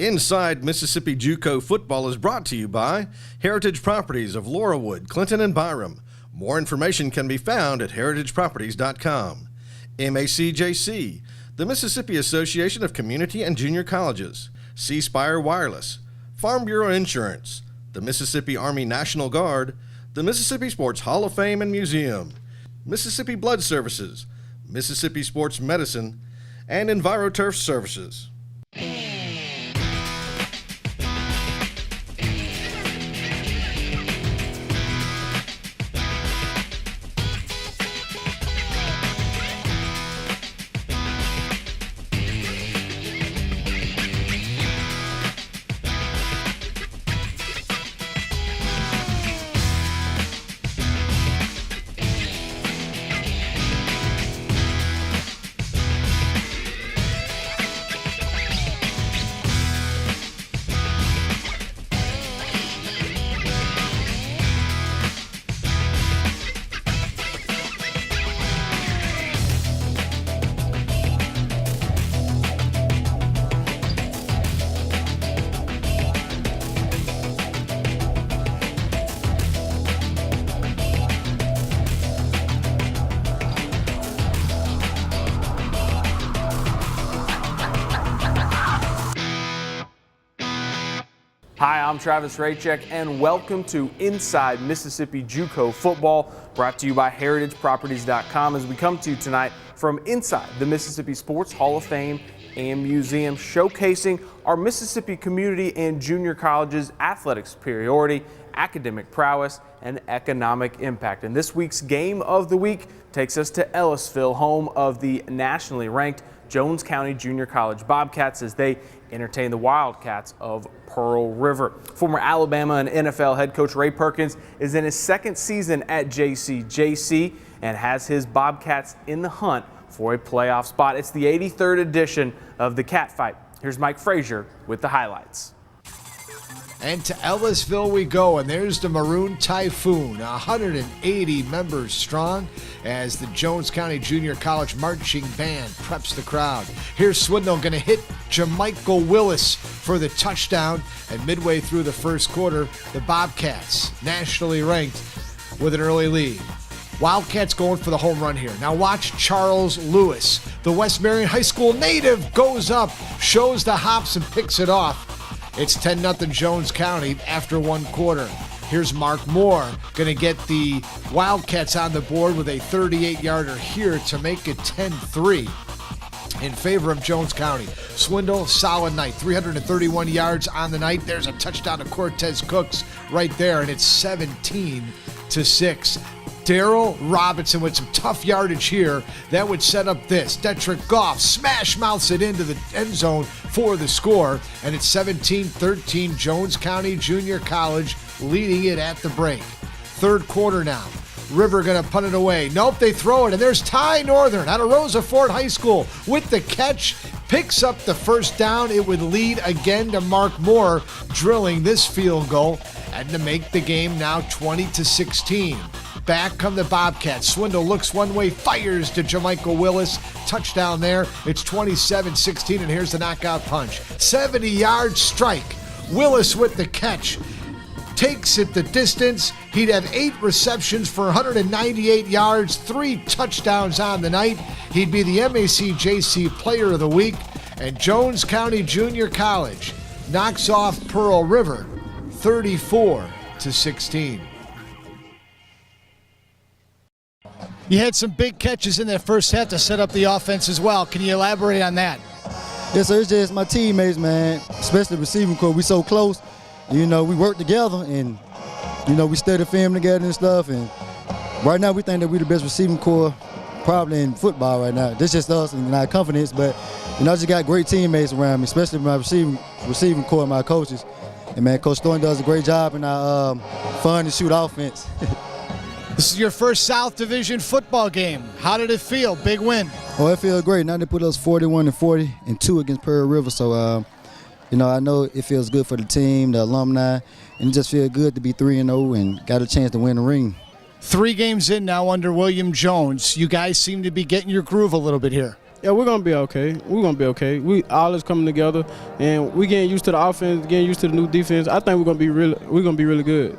Inside Mississippi JUCO Football is brought to you by Heritage Properties of Laurelwood, Clinton, and Byram. More information can be found at heritageproperties.com. MACJC, the Mississippi Association of Community and Junior Colleges. C Spire Wireless, Farm Bureau Insurance, the Mississippi Army National Guard, the Mississippi Sports Hall of Fame and Museum, Mississippi Blood Services, Mississippi Sports Medicine, and EnviroTurf Services. Hi, I'm Travis Raycheck, and welcome to Inside Mississippi JUCO Football, brought to you by heritageproperties.com as we come to you tonight from inside the Mississippi Sports Hall of Fame and Museum, showcasing our Mississippi community and junior colleges' athletic superiority, academic prowess, and economic impact. And this week's Game of the Week takes us to Ellisville, home of the nationally ranked Jones County Junior College Bobcats, as they entertain the Wildcats of Pearl River. Former Alabama and NFL head coach Ray Perkins is in his second season at JCJC and has his Bobcats in the hunt for a playoff spot. It's the 83rd edition of the Cat Fight. Here's Mike Frazier with the highlights. And to Ellisville we go, and there's the Maroon Typhoon, 180 members strong, as the Jones County Junior College Marching Band preps the crowd. Here's Swindle going to hit Jamichael Willis for the touchdown, and midway through the first quarter, the Bobcats, nationally ranked, with an early lead. Wildcats going for the home run here. Now watch Charles Lewis, the West Marion High School native, goes up, shows the hops, and picks it off. It's 10-0 Jones County after one quarter. Here's Mark Moore going to get the Wildcats on the board with a 38-yarder here to make it 10-3 in favor of Jones County. Swindle, solid night, 331 yards on the night. There's a touchdown to Cortez Cooks right there, and it's 17-6. Darrell Robinson with some tough yardage here. That would set up this. Detrick Goff smash mouths it into the end zone for the score. And it's 17-13, Jones County Junior College leading it at the break. Third quarter now. River going to punt it away. Nope, they throw it. And there's Ty Northern out of Rosa Ford High School with the catch. Picks up the first down. It would lead again to Mark Moore drilling this field goal and to make the game now 20-16. Back come the Bobcats. Swindle looks one way, fires to Jamichael Willis. Touchdown there. It's 27-16, and here's the knockout punch. 70-yard strike. Willis with the catch. Takes it the distance. He'd have 8 receptions for 198 yards, 3 touchdowns on the night. He'd be the MACJC Player of the Week. And Jones County Junior College knocks off Pearl River 34-16. You had some big catches in that first half to set up the offense as well. Can you elaborate on that? Yes, sir. It's just my teammates, man, especially the receiving corps. We so close. You know, we work together, and, you know, we study film together and stuff. And right now we think that we're the best receiving corps probably in football right now. This is just us and our confidence. But, you know, I just got great teammates around me, especially my receiving corps, my coaches. And, man, Coach Thorne does a great job in our fun to shoot offense. This is your first South Division football game. How did it feel? Big win. Oh, it feels great. Now they put us 41-40 and 2 against Pearl River. So, you know, I know it feels good for the team, the alumni, and it just feels good to be 3-0 and got a chance to win the ring. 3 games in now under William Jones. You guys seem to be getting your groove a little bit here. Yeah, we're gonna be okay. We're gonna be okay. We all is coming together, and we getting used to the offense, getting used to the new defense. I think we're gonna be really good.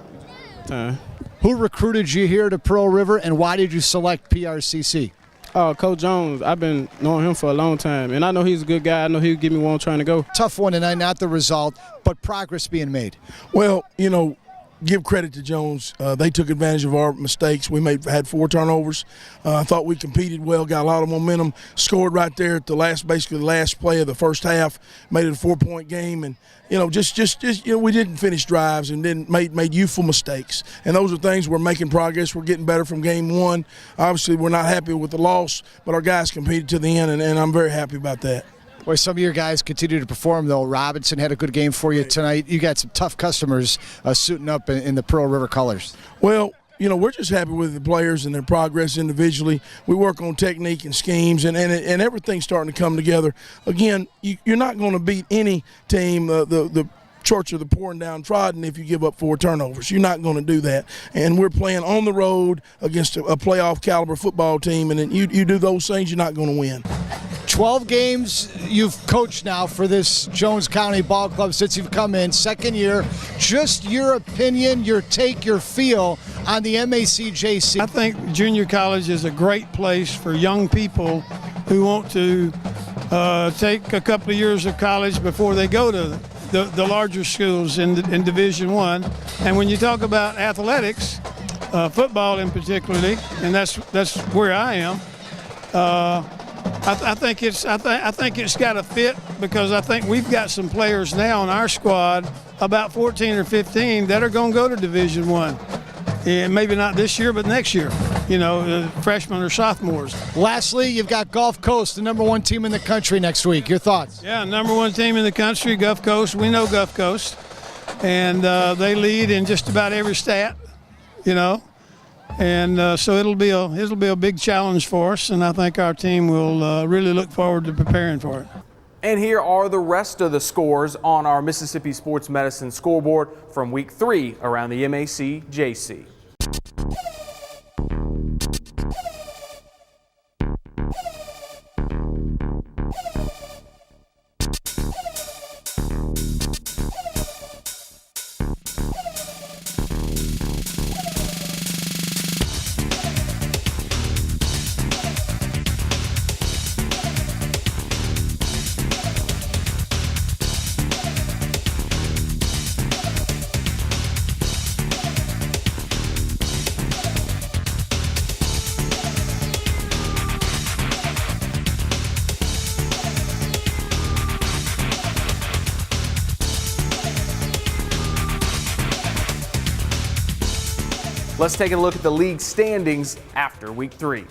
Who recruited you here to Pearl River, and why did you select PRCC? Coach Jones, I've been knowing him for a long time, and I know he's a good guy. I know he'll give me where I'm trying to go. Tough one tonight, not the result, but progress being made. Well, give credit to Jones. They took advantage of our mistakes. We had 4 turnovers. I thought we competed well, got a lot of momentum, scored right there at basically the last play of the first half, made it a 4-point game, and we didn't finish drives and then made youthful mistakes. And those are things we're making progress. We're getting better from game 1. Obviously, we're not happy with the loss, but our guys competed to the end, and I'm very happy about that. Boy, some of your guys continue to perform, though. Robinson had a good game for you tonight. You got some tough customers suiting up in the Pearl River colors. Well, we're just happy with the players and their progress individually. We work on technique and schemes, and everything's starting to come together. Again, you're not going to beat any team, the church of the poor and downtrodden, if you give up 4 turnovers. You're not going to do that. And we're playing on the road against a playoff caliber football team, and then you do those things, you're not going to win. 12 games you've coached now for this Jones County Ball Club since you've come in, 2nd year. Just your opinion, your take, your feel on the MACJC. I think junior college is a great place for young people who want to take a couple of years of college before they go to the larger schools in Division I. And when you talk about athletics, football in particularly, and that's where I am, I think it's got to fit, because I think we've got some players now in our squad, about 14 or 15, that are going to go to Division I. And maybe not this year, but next year, freshmen or sophomores. Lastly, you've got Gulf Coast, the #1 team in the country next week. Your thoughts? Yeah, #1 team in the country, Gulf Coast. We know Gulf Coast, and they lead in just about every stat, And so it'll be a big challenge for us, and I think our team will really look forward to preparing for it. And here are the rest of the scores on our Mississippi Sports Medicine scoreboard from Week 3 around the MACJC. Let's take a look at the league standings after Week 3.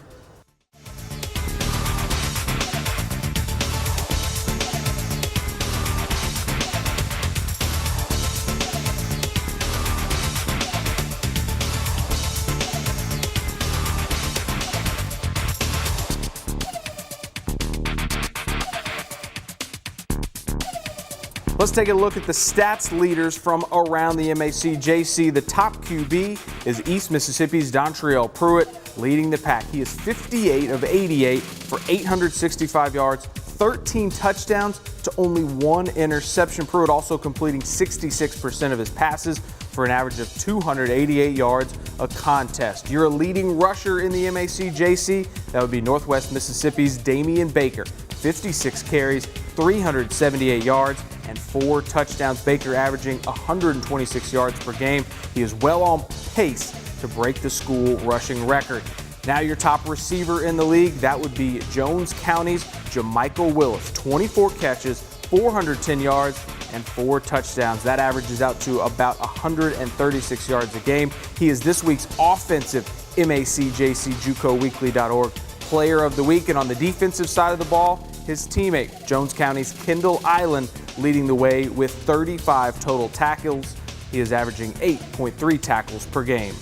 Let's take a look at the stats leaders from around the MACJC. The top QB is East Mississippi's Dontrell Pruitt, leading the pack. He is 58 of 88 for 865 yards, 13 touchdowns to only 1 interception. Pruitt also completing 66% of his passes for an average of 288 yards a contest. Your leading rusher in the MACJC, that would be Northwest Mississippi's Damian Baker, 56 carries, 378 yards, and 4 touchdowns. Baker averaging 126 yards per game. He is well on pace to break the school rushing record. Now your top receiver in the league, that would be Jones County's Jamichael Willis, 24 catches, 410 yards, and 4 touchdowns. That averages out to about 136 yards a game. He is this week's offensive MACJC JUCOweekly.org Player of the Week. And on the defensive side of the ball, his teammate, Jones County's Kendall Island, leading the way with 35 total tackles. He is averaging 8.3 tackles per game.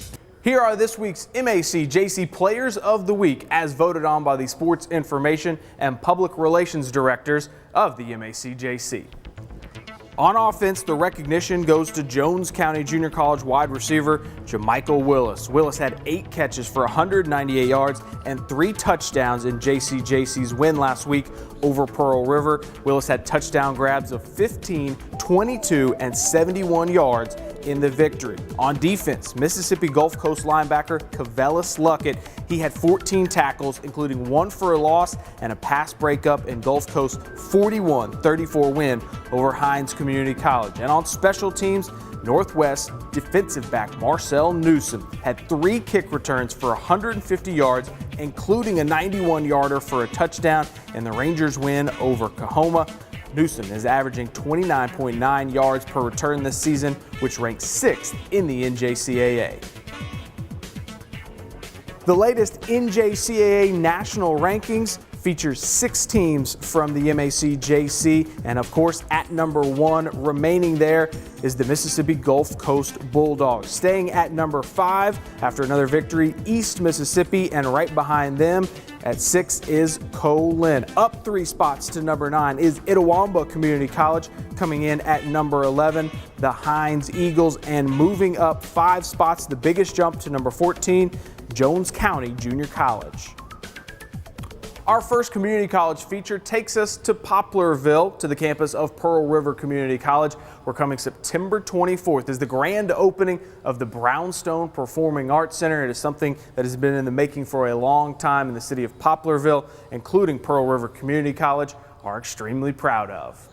Here are this week's MACJC Players of the Week, as voted on by the Sports Information and Public Relations Directors of the MACJC. On offense, the recognition goes to Jones County Junior College wide receiver Jamichael Willis. Willis had 8 catches for 198 yards and 3 touchdowns in JCJC's win last week over Pearl River. Willis had touchdown grabs of 15, 22, and 71 yards in the victory. On defense, Mississippi Gulf Coast linebacker Cavellis Luckett, he had 14 tackles, including 1 for a loss and a pass breakup in Gulf Coast's 41-34 win over Hines Community College. And on special teams, Northwest defensive back Marcel Newsom had 3 kick returns for 150 yards, including a 91-yarder for a touchdown in the Rangers' win over Kahoma. Newsom is averaging 29.9 yards per return this season, which ranks 6th in the NJCAA. The latest NJCAA national rankings features 6 teams from the MAC-JC, and of course at number 1 remaining there is the Mississippi Gulf Coast Bulldogs. Staying at number 5 after another victory, East Mississippi, and right behind them at 6 is Colin. Up 3 spots to number 9 is Itawamba Community College, coming in at number 11, the Hines Eagles, and moving up 5 spots, the biggest jump to number 14, Jones County Junior College. Our first community college feature takes us to Poplarville, to the campus of Pearl River Community College, where coming September 24th is the grand opening of the Brownstone Performing Arts Center. It is something that has been in the making for a long time, in the city of Poplarville, including Pearl River Community College, are extremely proud of.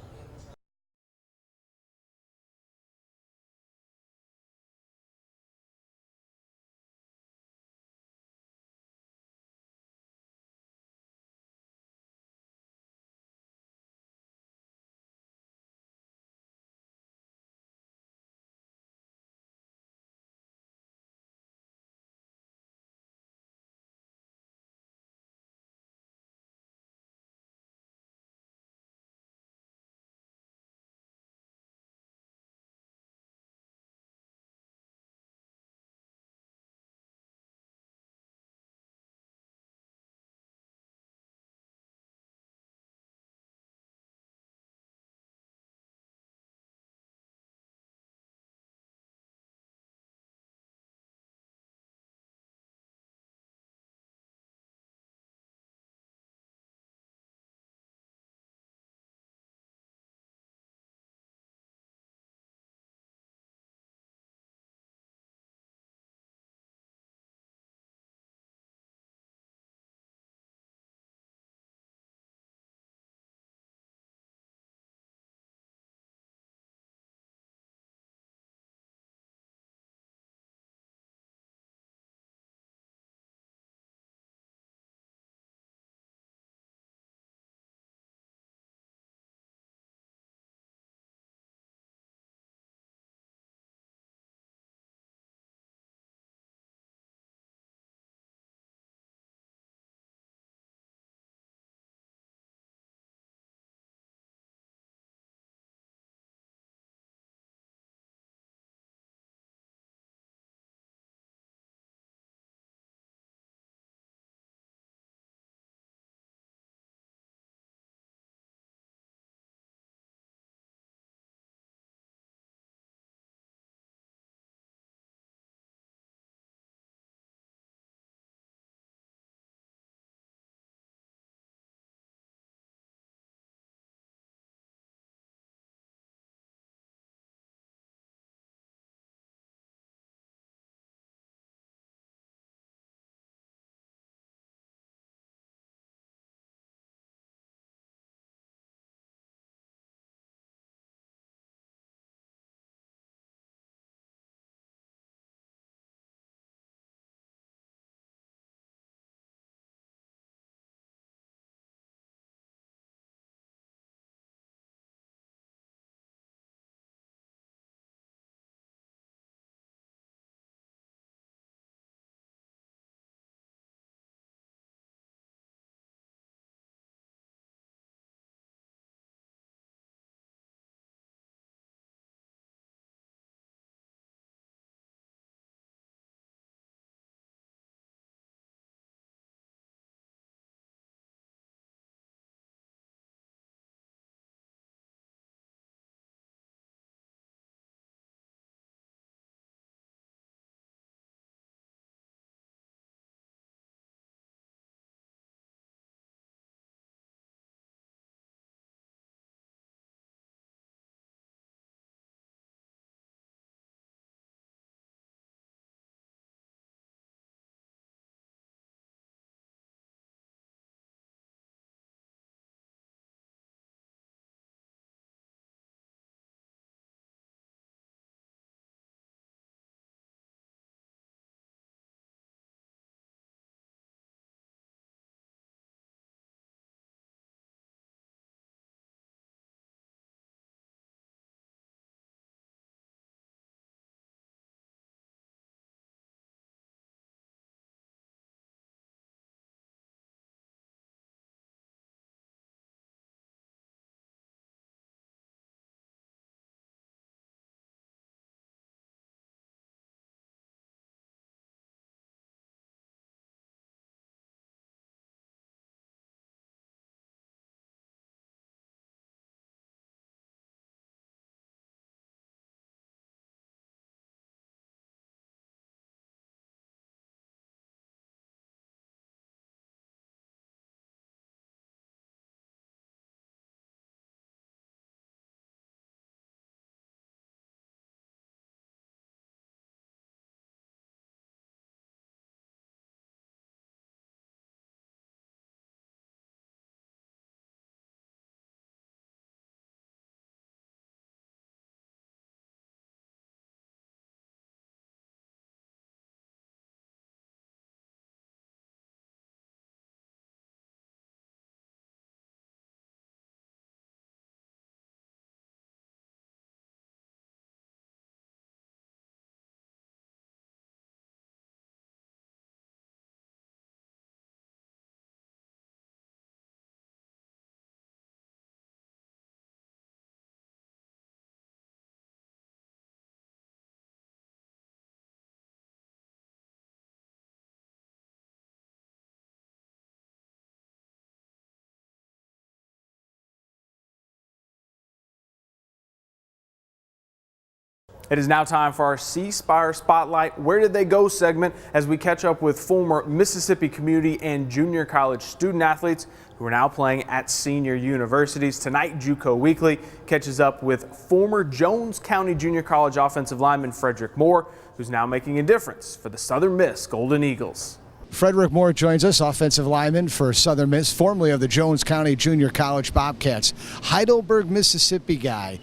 It is now time for our C Spire Spotlight Where Did They Go segment as we catch up with former Mississippi community and junior college student athletes who are now playing at senior universities. Tonight, JUCO Weekly catches up with former Jones County Junior College offensive lineman Frederick Moore, who's now making a difference for the Southern Miss Golden Eagles. Frederick Moore joins us, offensive lineman for Southern Miss, formerly of the Jones County Junior College Bobcats. Heidelberg, Mississippi guy.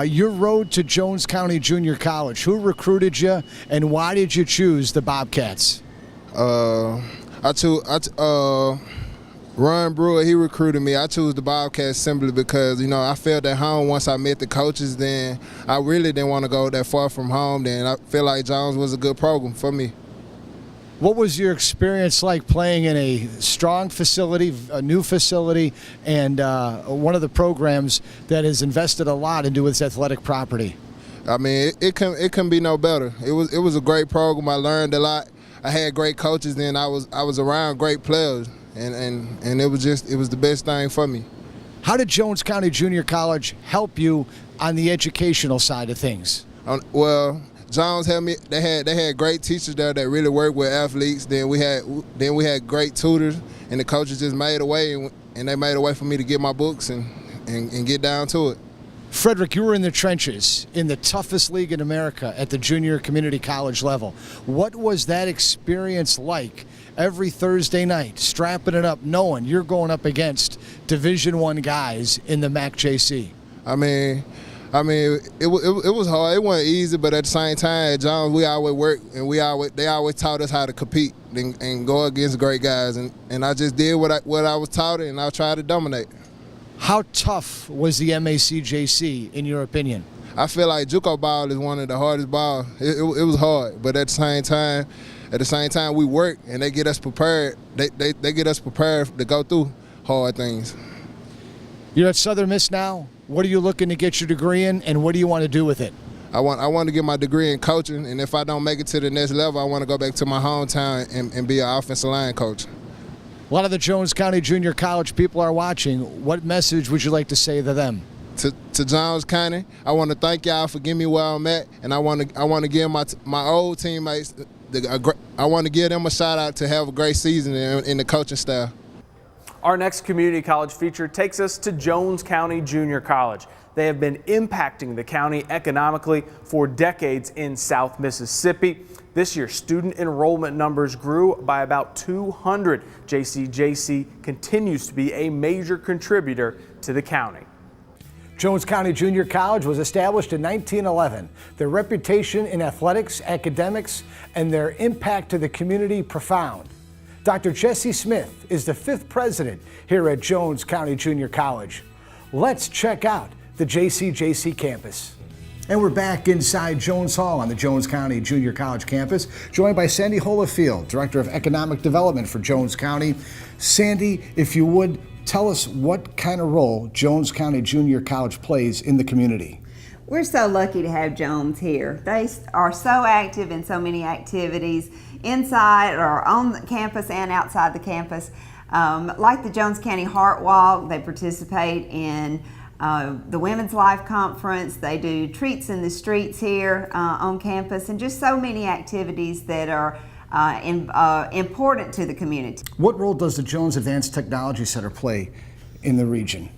Your road to Jones County Junior College, who recruited you and why did you choose the Bobcats? Ron Brewer, he recruited me. I chose the Bobcats simply because, I felt at home once I met the coaches. Then I really didn't want to go that far from home. Then I feel like Jones was a good program for me. What was your experience like playing in a strong facility, a new facility, and one of the programs that has invested a lot into its athletic property? I mean, it can be no better. It was a great program. I learned a lot. I had great coaches. Then I was around great players, and it was the best thing for me. How did Jones County Junior College help you on the educational side of things? Well, Jones helped me. They had great teachers there that really worked with athletes. Then we had great tutors, and the coaches just made a way, and they made a way for me to get my books and get down to it. Frederick, you were in the trenches in the toughest league in America at the junior community college level. What was that experience like every Thursday night, strapping it up, knowing you're going up against Division I guys in the MAC-JC? I mean, it was hard. It wasn't easy, but at the same time, at Jones, we always work, and they always taught us how to compete and go against great guys. And I just did what I was taught, and I tried to dominate. How tough was the MAC-JC, in your opinion? I feel like JUCO ball is one of the hardest balls. It was hard, but at the same time, we work, and they get us prepared. They get us prepared to go through hard things. You're at Southern Miss now. What are you looking to get your degree in, and what do you want to do with it? I want to get my degree in coaching, and if I don't make it to the next level, I want to go back to my hometown and be an offensive line coach. A lot of the Jones County Junior College people are watching. What message would you like to say to them? To Jones County, I want to thank y'all for getting me where I'm at, and I want to give my old teammates, I want to give them a shout out to have a great season in the coaching staff. Our next community college feature takes us to Jones County Junior College. They have been impacting the county economically for decades in South Mississippi. This year, student enrollment numbers grew by about 200. JCJC continues to be a major contributor to the county. Jones County Junior College was established in 1911. Their reputation in athletics, academics, and their impact to the community profound. Dr. Jesse Smith is the 5th president here at Jones County Junior College. Let's check out the JCJC campus. And we're back inside Jones Hall on the Jones County Junior College campus, joined by Sandy Holofield, Director of Economic Development for Jones County. Sandy, if you would, tell us what kind of role Jones County Junior College plays in the community. We're so lucky to have Jones here. They are so active in so many activities inside or on the campus and outside the campus. Like the Jones County Heart Walk, they participate in the Women's Life Conference. They do treats in the streets here on campus, and just so many activities that are important to the community. What role does the Jones Advanced Technology Center play in the region?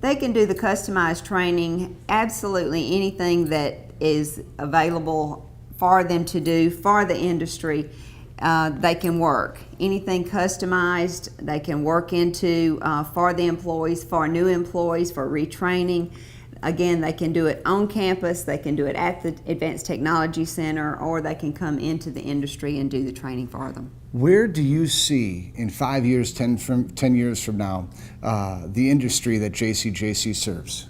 They can do the customized training, absolutely anything that is available for them to do for the industry. They can work. Anything customized, they can work into for the employees, for new employees, for retraining. Again, they can do it on campus, they can do it at the Advanced Technology Center, or they can come into the industry and do the training for them. Where do you see in 5 years, 10 years from now, the industry that JCJC serves?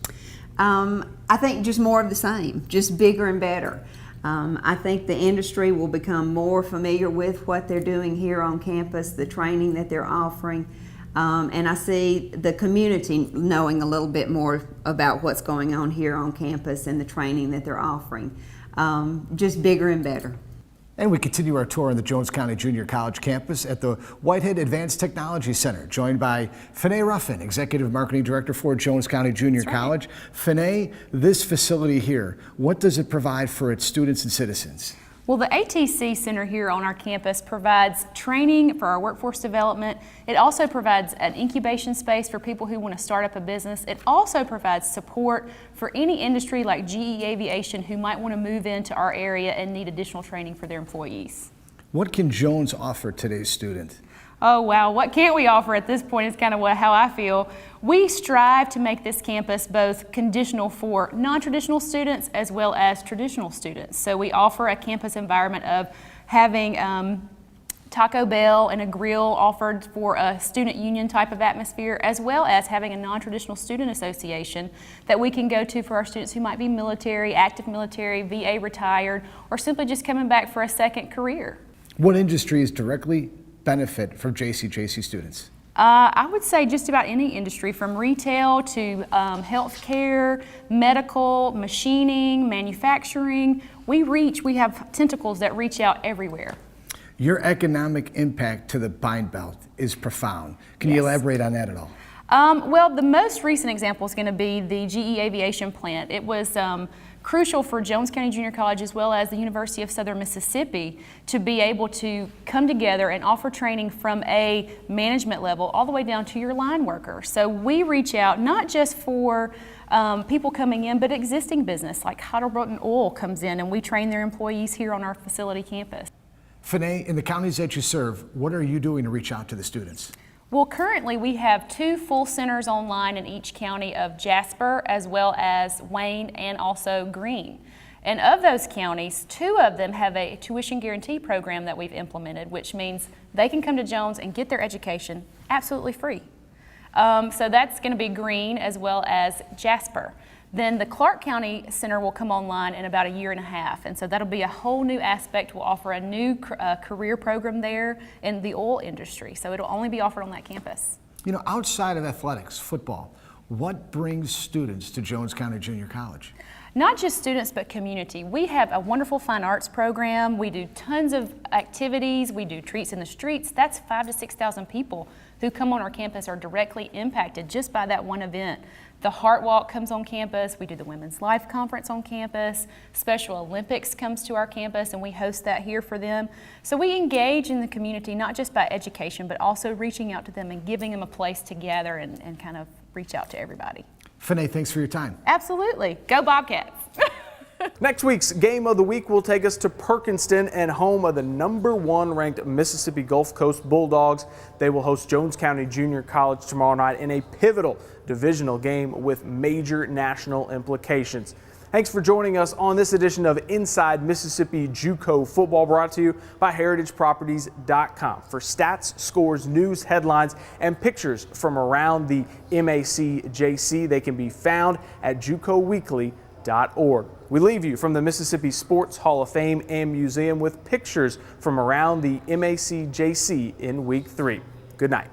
I think just more of the same, just bigger and better. I think the industry will become more familiar with what they're doing here on campus, the training that they're offering, and I see the community knowing a little bit more about what's going on here on campus and the training that they're offering. Just bigger and better. And we continue our tour on the Jones County Junior College campus at the Whitehead Advanced Technology Center, joined by Finney Ruffin, Executive Marketing Director for Jones County Junior College. Finney, this facility here, what does it provide for its students and citizens? Well, the ATC Center here on our campus provides training for our workforce development. It also provides an incubation space for people who want to start up a business. It also provides support for any industry like GE Aviation who might want to move into our area and need additional training for their employees. What can Jones offer today's student? Oh wow, what can't we offer at this point is kind of how I feel. We strive to make this campus both conditional for non-traditional students as well as traditional students. So we offer a campus environment of having Taco Bell and a grill offered for a student union type of atmosphere, as well as having a non-traditional student association that we can go to for our students who might be military, active military, VA retired, or simply just coming back for a second career. What industries directly benefit from JCJC students? I would say just about any industry, from retail to healthcare, medical, machining, manufacturing. We have tentacles that reach out everywhere. Your economic impact to the Pine Belt is profound. Can you elaborate on that at all? Well, the most recent example is going to be the GE Aviation plant. It was crucial for Jones County Junior College as well as the University of Southern Mississippi to be able to come together and offer training from a management level all the way down to your line worker. So we reach out not just for people coming in, but existing business like Heidelberg Oil comes in and we train their employees here on our facility campus. Finney, in the counties that you serve, what are you doing to reach out to the students? Well, currently we have 2 full centers online in each county of Jasper as well as Wayne and also Greene. And of those counties, 2 of them have a tuition guarantee program that we've implemented, which means they can come to Jones and get their education absolutely free. So that's going to be Greene as well as Jasper. Then the Clark County Center will come online in about 1.5 years, and so that'll be a whole new aspect. We'll offer a new career program there in the oil industry, so it'll only be offered on that campus. You know, outside of athletics, football, what brings students to Jones County Junior College? Not just students, but community. We have a wonderful fine arts program. We do tons of activities. We do treats in the streets. That's 5,000 to 6,000 people who come on our campus are directly impacted just by that one event. The Heart Walk comes on campus. We do the Women's Life Conference on campus. Special Olympics comes to our campus and we host that here for them. So we engage in the community, not just by education, but also reaching out to them and giving them a place to gather and kind of reach out to everybody. Finney, thanks for your time. Absolutely. Go Bobcats. Next week's Game of the Week will take us to Perkinston and home of the #1 ranked Mississippi Gulf Coast Bulldogs. They will host Jones County Junior College tomorrow night in a pivotal divisional game with major national implications. Thanks for joining us on this edition of Inside Mississippi JUCO Football, brought to you by HeritageProperties.com. For stats, scores, news, headlines, and pictures from around the MACJC, they can be found at JUCOweekly.org. We leave you from the Mississippi Sports Hall of Fame and Museum with pictures from around the MACJC in Week 3. Good night.